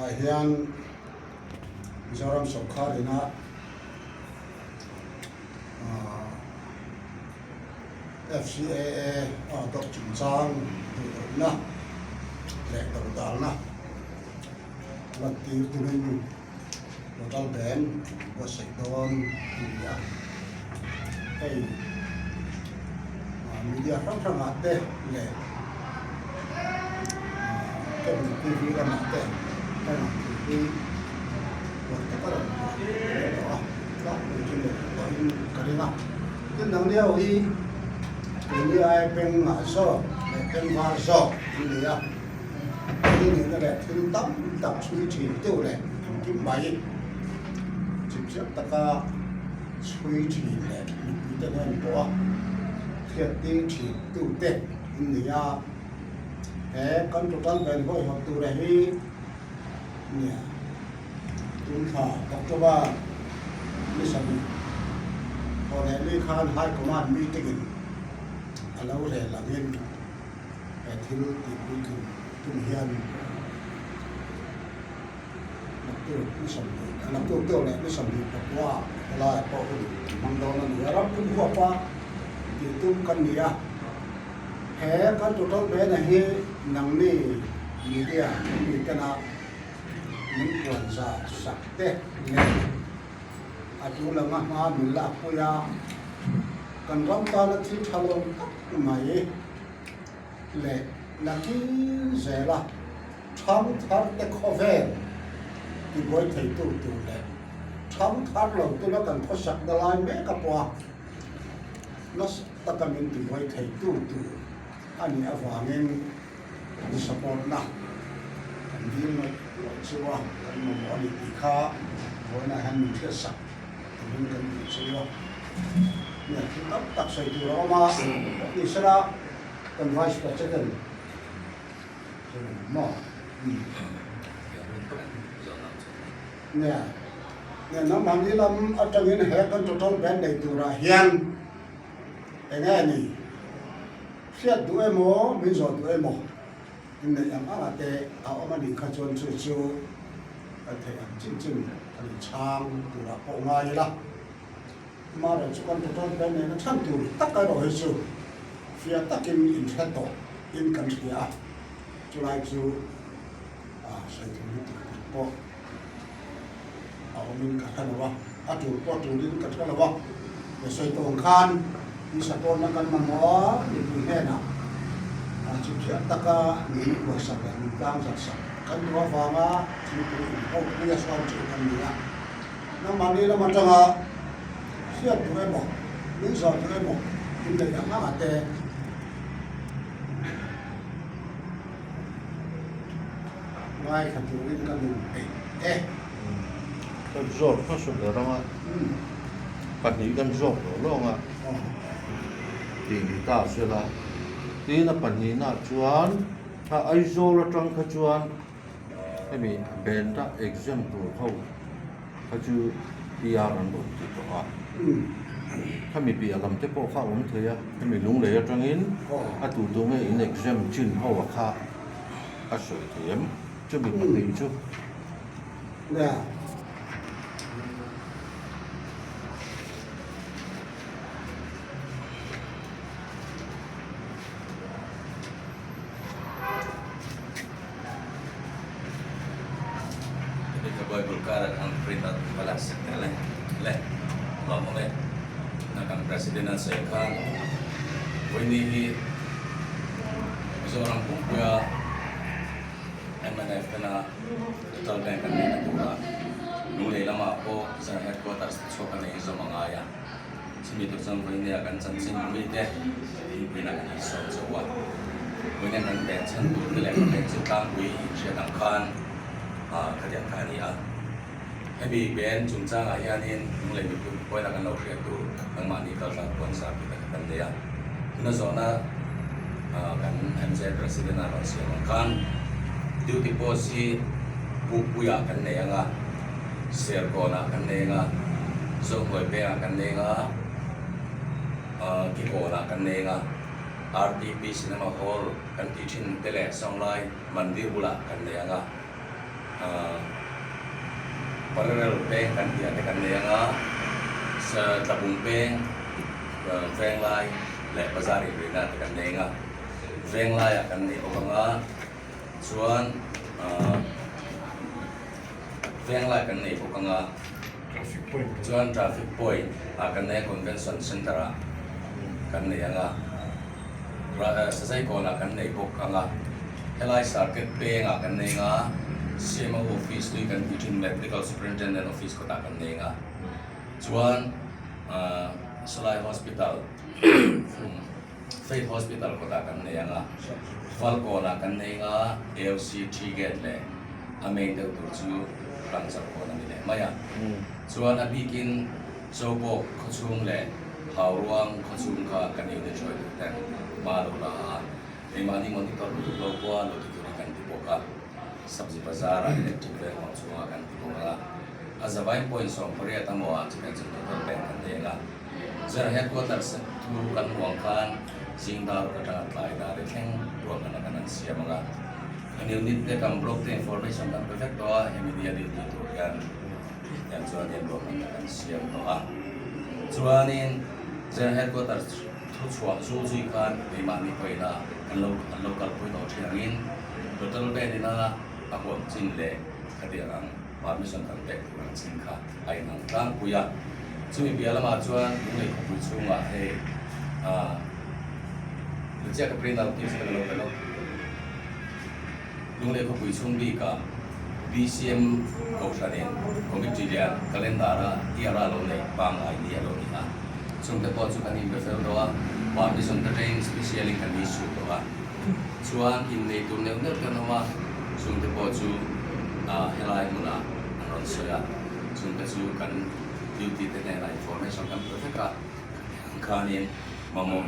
hian Mizoram Sokharina FCAA Dok Chungchang na lek dal na lati tunin total ban was don media hey media from ate le cái TV là ate cái TV buat apa đó đó chuyện đó cái nào cái nào điều gì ini ai peng ngaso peng ngaso ini ya ini cái này thứ tập suy chỉ tiêu này kim bảy trực tiếp tất cả suy chỉ này bị cái này bỏ thiết định chỉ tiêu tệ ini ya con tụi con bên hội học tụi này nè chúng ta học cho ba đi xem còn này đi khai hai command meeting lâu rồi là viên thiếu tìm tìm hiền làm tiêu này mới sầm được qua là có mang đồ là nữa lắm cũng qua thì tung cần gì à hè con tụi tôi bé này hi nằng nì gì đi à gì cái nào những quần sa sạch tết này chú là mà mình là cô ya cần rong ta là chỉ thao lông mày lệ là cái gì là thắng thắng để khó về thì với thầy tu lệ thắng thắng lòng tôi nó cần có sạch là lại mấy cái quả nó ta cần mình thì với thầy tu anh ấy vào nên support na anh đi mà chưa cần một món gì khác với này anh mình thiết sạch mình cần chưa nè chúng ta xây từ đó mà đi sẽ là cần vice president mà nè nè nó mang đi làm ở trong những hệ con tụi bên này từ ra hiền cái này nè xét tụi em mò bây giờ tụi em mò nhưng này em ăn tệ áo mà đi khai trốn chơi chơi cái thầy ăn chín chín cái trang từ ra bộ ngay là mà rồi chúng con tụi bên này nó chăn tụi tất cả rồi hết rồi phía tất cả in hết tổ in country à chú lại chú xây dựng những cái bộ mình cả thằng nào chú bộ chú đi cả thằng nào để xây tổ khan đi sản xuất nó cần mang mỏ để tụi thế nào chú phía tất cả những cuộc sống mình đang sản xuất cần nó vào mà chú tụi họ bây giờ sao chịu cần gì à nó mà đi nó mà trong siap tu emo, ni so tu emo, kita yang mana te, mai kan tu ni kan kan zor masuk dalam ah, pani kan zor lorong ah, tinggi tak sila, tina pani nak cuan, ha aizol orang kacuan, kami benda example kau, kaju biaran begitu ah. ถ้ามีปีอารมณ์ที่พวกข้าผมเทียถ้ามีลุงเลยจังอินตู่ตรงนี้อินเอกเซมจินเขาว่าข้าสวยเทียมจะมีปฏิจุเนี่ย Boy Bulkar ang printat palas le ngomong le nakang presidenan saya kan ini seorang pembuat MNF kena total bank kan ni tua nulai lama po sa headquarters so kan ni sa mga aya sini tu sang ini akan sansin ni deh ini nak iso sewa ini kan pension tu le pension kan wi siya kan kerja kani ah, tapi ben cungcang ayanin mulai itu poin akan lakukan itu ang mani kalau konsep kita kan dia, itu zona kan MC Presiden Rusia kan, itu tipe si buku ya kan dia ngah, sergona kan dia ngah, sohoi pe kan dia ngah, kikona kan dia ngah, RTP Cinema Hall kan teaching tele songlai mandir pula kan dia ngah. parallel peng kan dia kan nga sa tabung peng veng lai le bazar ibrina kan nga veng lai akan ni nga chuan veng lai kan ni nga chuan traffic point akan ni convention center kan ni nga sa sai ko na kan ni nga helai circuit peng akan ni nga CMO office ni kan between medical superintendent office ko ta kan ni nga chuan Salai hospital Faith hospital ko ta kan ni nga Falco na kan ni nga LCT gate le ameng de tu chu rang sa ko na ni le maya chuan a bikin sobo khosung le hawruang khosung ka kan ni de choi ten ma lo la e mani monitor lo ko lo ti kan ti ka sabzi bazar electric ve mo chuwa kan ti nga azavai point song korea tamoa chikan chu to pen kan de nga zar headquarters tu kan muang kan singdar ka ta tlai da re theng ro kan kan sia mga ani unit de kam block the information kan perfect to immediately to kan yan chuan den ro kan sia to a chuanin zar headquarters thu chua zu zui kan be ma ni koina kan local point of thiangin total be na ako chin le kadiang permission kan tek kan chin kha ai nang tang puya chui biala ma chuan nei khu chunga he lucia ka prinal ki sa lo lung le khu chung bi ka BCM ko sanin committee dia kalendara iara lo nei pang ai ni lo ni ha chung te po chu kan in refer do permission ta train specially kan issue do ha chuan in nei tu ne kan ma chung te po chu helai muna ron soya chung te chu kan duty te ne lai information kan perfect ka kanin mamo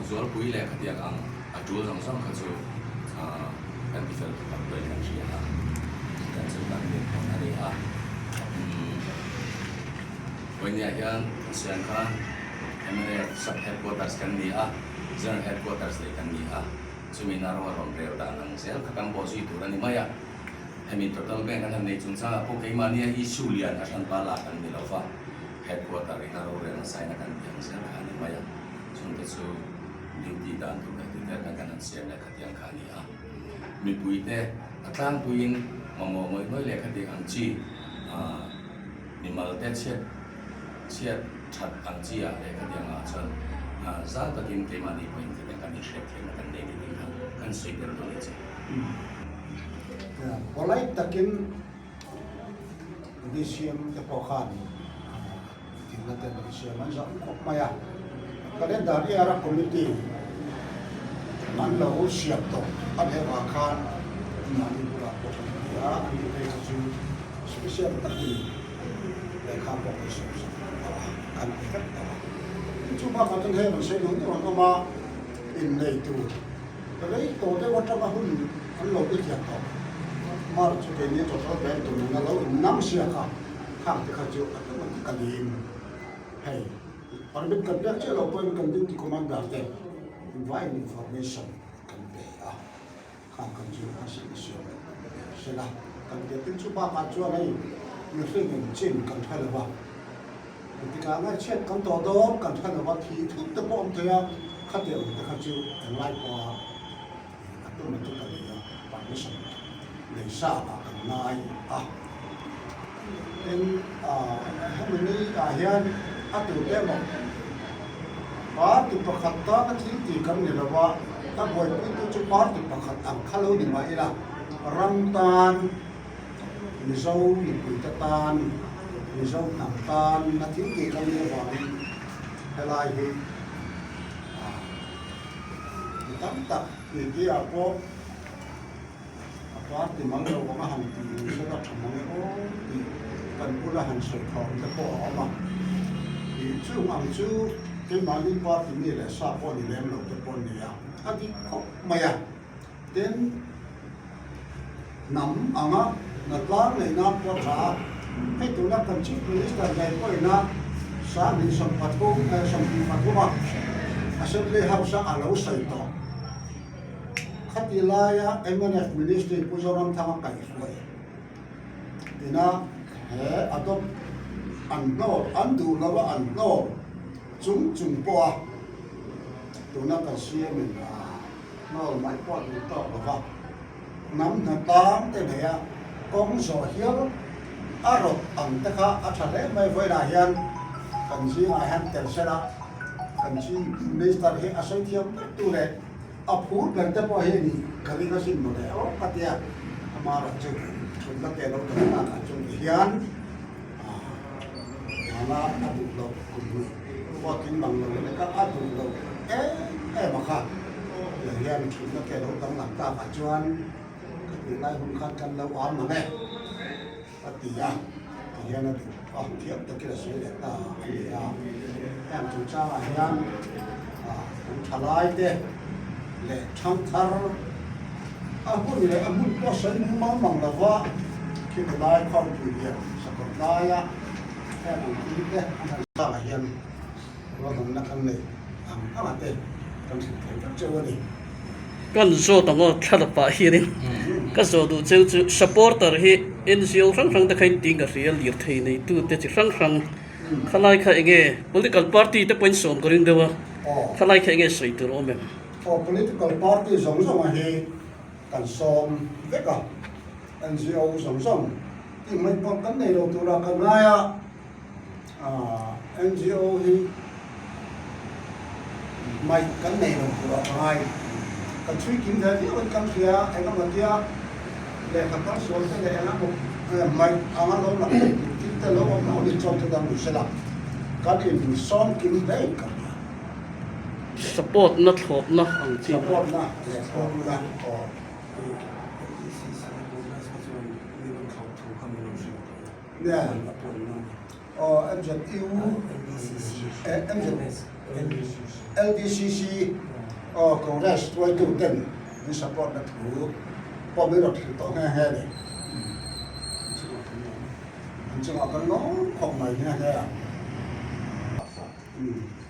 jual kui le khatia ang atul sang sang kha chu kan ti fel ka doi kan sia ha kan chu kan ni kon ari ha when ya yan sian khan MNF sub headquarters kan ni ha general headquarters le kan ni ha seminar warong reo da nang sel kakang bosi tu ni maya hemi total bank kan nei chung sa po kai mania issue lian asan pala kan ni lofa headquarter ina ro re na sai na kan yang sel kan ni maya chung te chu duty dan tu ka ti kan kan sian na khatiang kha ni ha mi pui te atlang puin mamo moi le khatiang chi ni mal te che chat ang chi a le khatiang a chan za ta kim te mani point te kan ni shek le kan nei ni kan sei der do ni chi polai takin BCM te pokhan tinna te BCM an sa ko maya kalendar era committee man lo siap to an he wa khan mani pura ko ya an te chu special takin le kha ko so an ka chu ba ma tan he man sei no ni wa ma in nei tu cái tổ chức quan trọng là hun anh lâu cái chuyện đó mà cho cái này cho bé tụi nó lâu năm xưa khác thì khác chịu cái gì hay ở bên cạnh đó chứ lâu bên cạnh đi command đó thì invite information cần bé à khác cần chịu cái gì xưa là cần cái tính số ba cái chỗ này người sinh mình trên cần thay là thì cái này chết cần tổ đó cần thay là thì thứ tự bọn thế khác điều thì khác chịu lại qua tu mình tu cái gì bạn biết sao để sao mà cần nói nên hôm nay hiện tu em mà tu bậc khát ta cái gì cần gì là ta buổi tối tu chụp bát tu bậc khát ăn khá lâu đi mà là ram tan ni dâu ni bưởi tan ni dâu nằm tan nó thiếu gì cần gì vào hay là gì tắm tập thì kia có có thì mong đâu có hàng thì sẽ gặp mong có thì cần có là hàng sợi thòng sẽ có mà thì chú ăn chú cái mà đi qua thì như là sao có thì đem lẩu cho con này à thì có mày à đến nắm ăn á là láng này nó có trả hay tụi nó cần chip minister này có nó sáng đi xong phạt công xong đi phạt công mà assembly house à lâu sợi to khatilaya MNF ministry pujoram thanga kai suai ina he adop anno andu lawa anno chung po tuna ka siamin no mai po tu to ba nam na tam te ne ya kong so hial arot ang ta kha athale mai voi da hian kan ji ma han tel sera kan ji minister he asai thiam tu le apur kan ta po he ni kali ka sin mo le o patia amara chu chun la te lo ta ka chung hian ala adu lo ku po tin bang lo le ka adu lo ma kha le hian chun la te lo tam lam ta ka chuan cái này cũng khăn khăn lâu ám mà nghe thì hiện là thiệp tới cái số để ta thì em chúng ta là hiện cũng trả lại thế để tham thar muốn này muốn có sân mong mong là vợ khi cái này không chịu hiện sẽ còn lại em cũng biết thế ta là hiện rồi mình là cái này các bạn thế trong sự thành các chơi đi kan zo tango thla pa hirin ka zo du chu supporter hi NGO rang rang ta khain ting ka real lir thei nei tu te chi rang rang khalai kha enge political party te point som koring dewa khalai kha enge soi tur ome political party giống giống hi kan som veka NGO giống giống thì mình còn cái này đầu tu ra cái này NGO hi mày cái này đầu tu ra cái này kan chui kim thế thì kan kia anh nó còn kia để các con số thế này nó một mày anh nó là kim thế nó nó đi trong cái đám sẽ là cái gì son kim đấy cả support na thop na ang chi support na nè em dẫn yêu em dẫn LDCC Congress tôi tu tin mình support là thủ có mấy luật thì tổ nghe này mình chỉ có nó không mày nghe à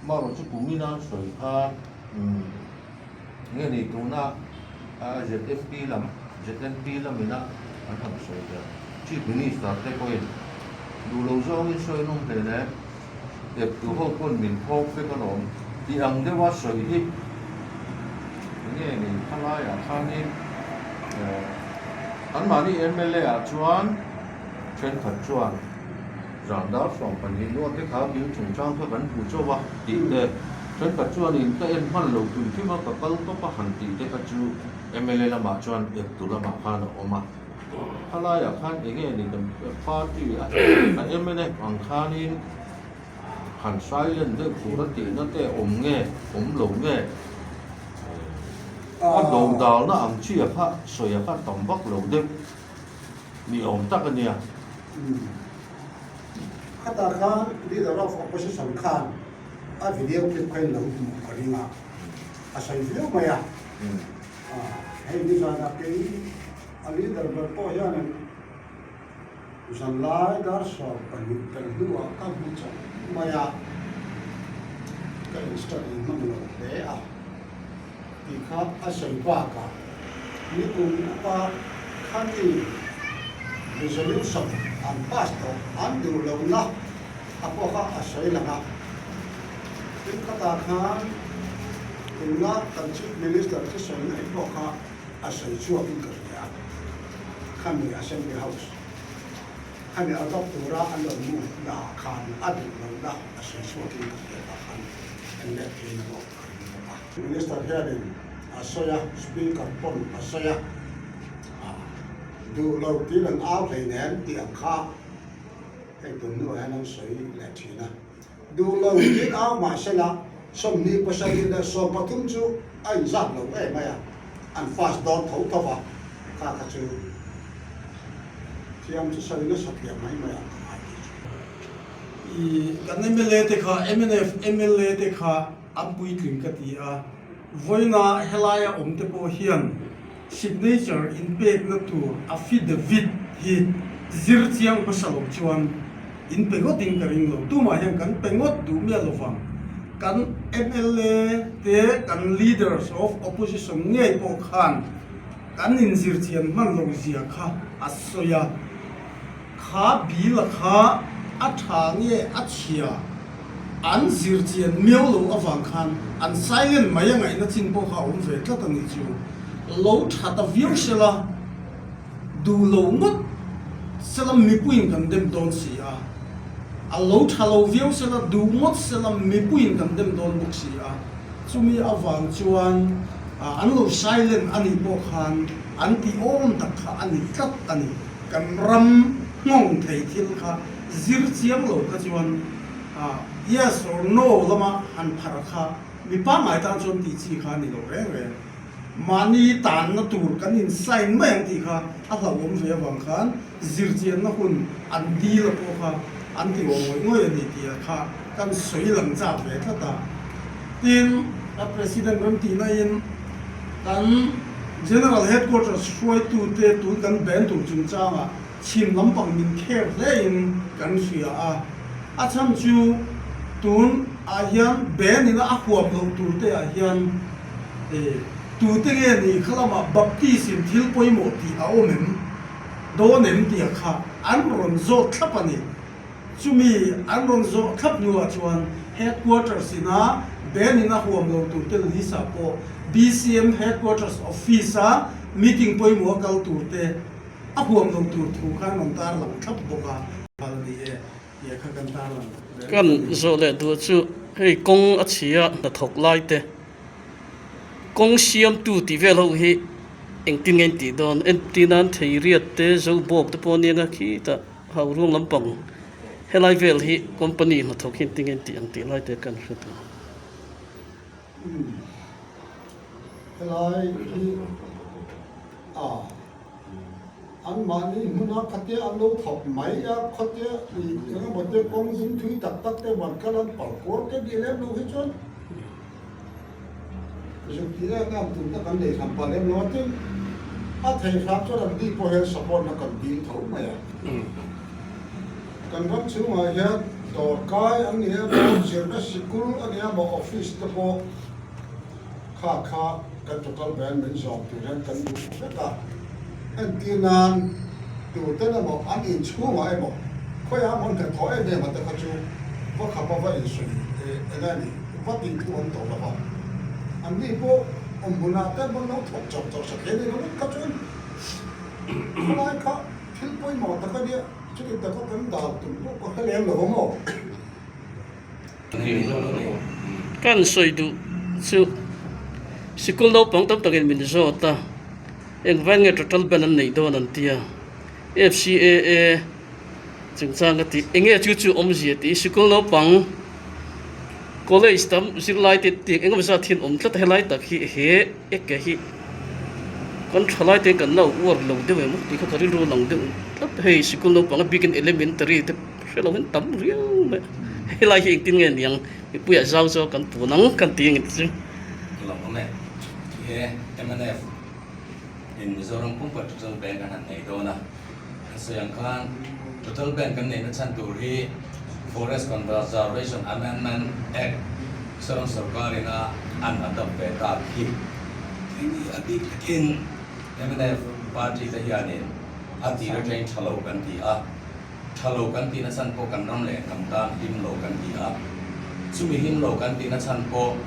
mà rồi chú cũng mình ăn sợi kha nghe này tụi na ZMP làm mình ăn làm sợi cái chỉ mình start cái coi đủ lâu rồi mình sợi nông thế này để từ hôm con mình phô cái con nón thì ăn cái quá sợi hi nghe này khăn lai à khăn đi anh mà đi MLA chuan trên thật chuan rằng đó phòng phần hình luôn cái khảo cứu trùng trang thôi vẫn phụ cho vào tỷ đề trên thật chuan thì cái em hoàn lâu từ khi mà các con có hành tỷ cái thật chu MLA là mà chuan được tụ là mà khăn ở mà khăn lai à khăn cái này thì pha tỷ cái MLA bằng khăn đi hành sai lên đấy phụ nó tỷ nó tệ nghe lồng nghe đầu đào nó ăn chia phát sợi phát tổng bắc lầu đêm ni ổn tắc cái này khát ta khan leader of opposition khan video clip khen lâu cái gì mà sai video mày hay đi ra cái leader bật po ya này usan lai dar so cái dua các bu cho mày cái study mang lo để thì khác sợi qua cả những cùng qua khăn thì resolution and pass to and do lâu na apo khác sợi là ngã những cái ta khăn thì ngã cần chief minister cái sợi này apo khác sợi chua cũng cần ya khăn thì assembly house khăn thì adopt to ra and mu na khăn adu lâu na sợi chua cũng cần ya khăn and let him know Minister hearing asoya speaker pon asoya du lâu tí lần áo thầy nén tiệm kha cái tuần nữa anh sấy lại chỉ na du lâu tí áo mà sẽ là sông ni có say là sông bắt tung chú anh giặt lâu ấy mày anh fast đón thấu thấu vào kha cả chú thì em chỉ say nó sập điểm mấy mày cái MLA thì kha MLA thì kha anh bùi thuyền cái gì với na helaya te po hian signature in page na tu affidavit hi zir chiang pa salok chuan in pegot ding karing lo tu ma hian kan pengot du me lovang kan MLA te kan leaders of opposition ngai po khan kan in zir chian man lo zia kha asoya kha bi la kha a tha nge a chia an zir chian miao lo awang khan an silent maya ngai na chin po kha om ve tla tani chu lo tha ta view sela du lo ngot selam mi puin kan dem don si a lo tha lo view sela du ngot selam mi puin kan dem don buk si chumi awang chuan an lo silent ani po khan an ti om tak kha ani tat ani kan ram ngong thei thil kha zir chiang lo ka chuan yes or no lama han phar kha mi pa mai tan chon ti chi kha ni lo re mani tan na tur kan in sign mai ti kha a hla om ve wang khan zir chiang na hun an di la po kha an ti ngoi ngoi ani ti kha kan soi lang cha ve tha ta tin a president ram ti na in kan general headquarters shoi tu te tu kan ben tu chung changa chim lampang min kher le in kan sia a cham chu tun a hian ben in a huam lo tur te a hian tu te nge ni khalama baptism thil poimo ti a omem do nem ti kha an ron zo thlapani chumi an ron zo thlap nu a chuan headquarters ina ben in a huam lo tur te lisa po BCM headquarters office meeting poimo kal tur te a huam lo tur thu khan non tar lang thap boka hal ni ye kha kan tar lang kan zo le du chu hei kong a chia na thok lai te kong siam tu ti vel ho hi eng tin ngen ti don en tinan thei riat te zo bok te pon ni nga khi ta hau rung lampang helai vel hi company na thok hin tin ngen ti ang ti lai te kan hru tu lai ki an mani huna khate an lo thop mai ya khate ni nga bote kong zum thui tak tak te wan kalan par kor ke dilem lo hi chon jo tira ngam tun ta kan le sam palem lo tin a thei sam cho ran di po he support na kan dil thau ma ya kan ram chu ma ya dor kai an ne bo cher na sikul an ya bo office te po kha kan total ban men job tu ran kan du ta anh kia nan tu tên là một anh in chú mà em một khối áo món thịt thỏi đây mà ta phát chú có khắp bao nhiêu suy anh này phát triển thu anh tổ là bao anh đi bộ ông muốn nào tên muốn nấu thọt chọc chọc sạch này nó cắt chú không ai cả thiếu bôi mỏ ta cái gì chứ thì ta có cái đào tụi nó có cái lem là không mỏ kan soi du chu sikul lo pang tam takin min zo ta eng van nge total ban an nei don an tia FCAA chung chang ti enge chu chu om ji ti sikul lo pang college tam zirlai ti ti engam sa thin om tlat helai tak hi he ek ke hi kon thalai te kan lo war lo de we mo ti kha karin ro long de tlat he sikul lo pang begin elementary te shelo hen tam riu me helai hi tin nge niang pu ya zau zo kan pu nang kan ti ngi chu lòng hôm nay thì MNF in Mizoram cũng phải total ban kan han nei do na so yang kan total ban kan nei na chan tu ri Forest Conservation Amendment Act sarang sarkar ina an adopt ve ta ki ni adi in MNF party ta hianin ati ra train thalo kan ti na chan po kan ram le kam ta him lo kan ti chumi him lo kan ti na chan po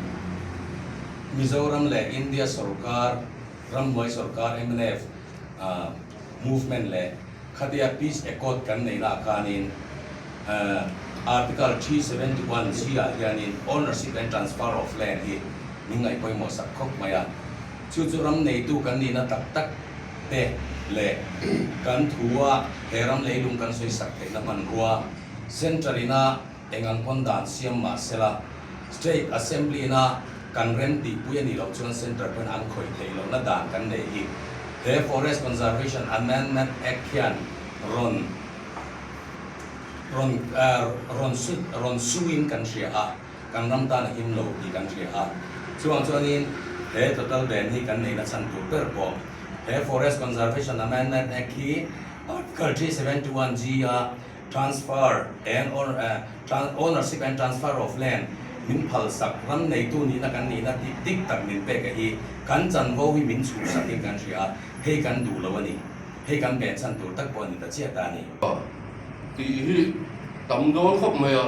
Mizoram le India sarkar Ramway sarkar MNF movement le khadia peace accord kan nei la kanin article 371 sia yanin ownership and transfer of land hi ningai poi mo sak khok maya chu ram nei tu kan ni na tak te le kan thua heram le lung kan soi sak te na man ruwa centralina engang kondan siam ma sela state assembly na kan rem ti puya ni lo chuan center pen an khoi thei lo na dan kan nei hi the Forest Conservation Amendment Act hian ron suin kan ria kan ram ta na him lo ti kan ria chuanin he total ban hi kan nei na chan tu per po he Forest Conservation Amendment Act hi article 371G transfer and ownership and transfer of land min phal sak ram nei tu ni na kan ni na tik tik tak min pe ka hi kan chan vo hi min chu sakin kan ria hei kan du lo ani hei kan ben chan tu tak pon ni ta chia ta ni thì tầm đó khóc mày à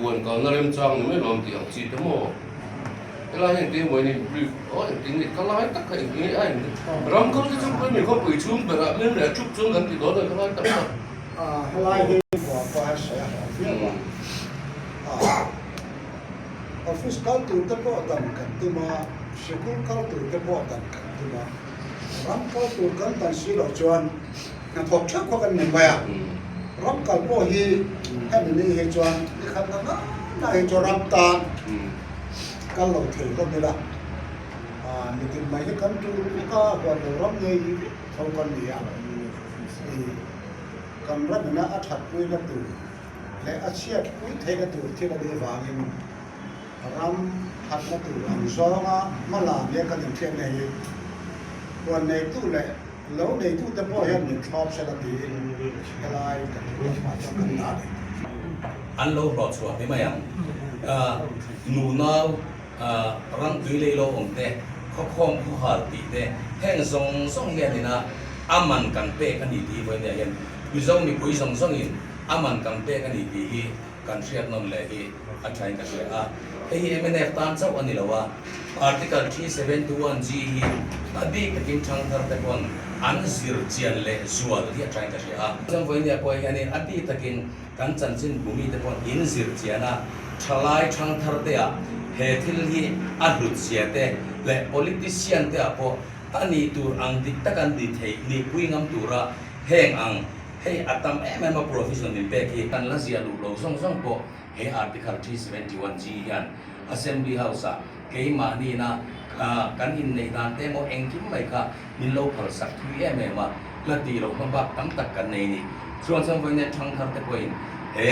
buồn còn nó đem trang mới làm tiền chỉ thế mà cái là hiện tiền mới này có hiện tiền này có lái tất cả hiện tiền anh ram có cái trong cái mình có bị xuống về lại nên là chút xuống gần thì đó là cái lái tất cả hai hi của qua sẽ phía qua office call tu te po dan kan tu ma school call tu te po dan kan tu ma ram call tu kan tan si lo chuan na thok thak ko kan nen ba ya ram call po hi em ni he chuan ni khan na he cho ram ta kan lo thei ko ni la ni tin mai he kan tu ka ko lo ram nei thau kan ni ya kan ram na a that pui la tu le a chiat pui thei ka tu thi la de wangin ram hat na tu ang zonga mala le kan thian nei kon nei tu le lo nei tu te po hian ni thop se la ti helai kan ma cha kan na de an lo ro chua pe mai ang nu nau ram tui le lo ong te kho khom khu har ti te heng song song hian ni na aman kan pe kan ni ti voi ne hian wi zong ni pui song song in aman kan pe kan ni ti hi kan riat nom le hi a thain ka se a hei MNF tan chau ani lawa article 3721G hi adi ka kim thang thar te kon an zir chian le zual hi a thain ka se a jang voi ne poi hian in adi takin kan chan chin bumi te kon in zir chiana thalai thang thar te a he thil hi a lut sia te le politician te a po ani tur ang dik takan di thei ni pui ngam tura heng ang hei atam ma profession in pe ki kan la zia lu lo song song po he article 371G hian assembly house a ke ma ni na kan in nei dan te mo eng kim mai kha min lo phal sak thui ma la ti lo ma ba tam tak kan nei ni chuan sang voi ne thang thar te poin he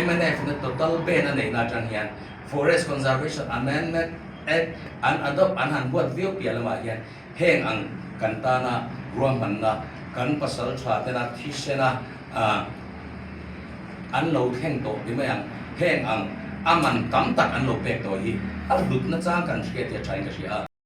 MNF na total ban na nei na chang hian forest conservation amendment act an adopt an han buat view piala ma hian heng ang kan ta na ruam man na kan pasal tha te na thishena an lo theng to bi mai ang heng ang aman tam tak an lo pek to hi a lut na chang kan thriat ya thain ka ria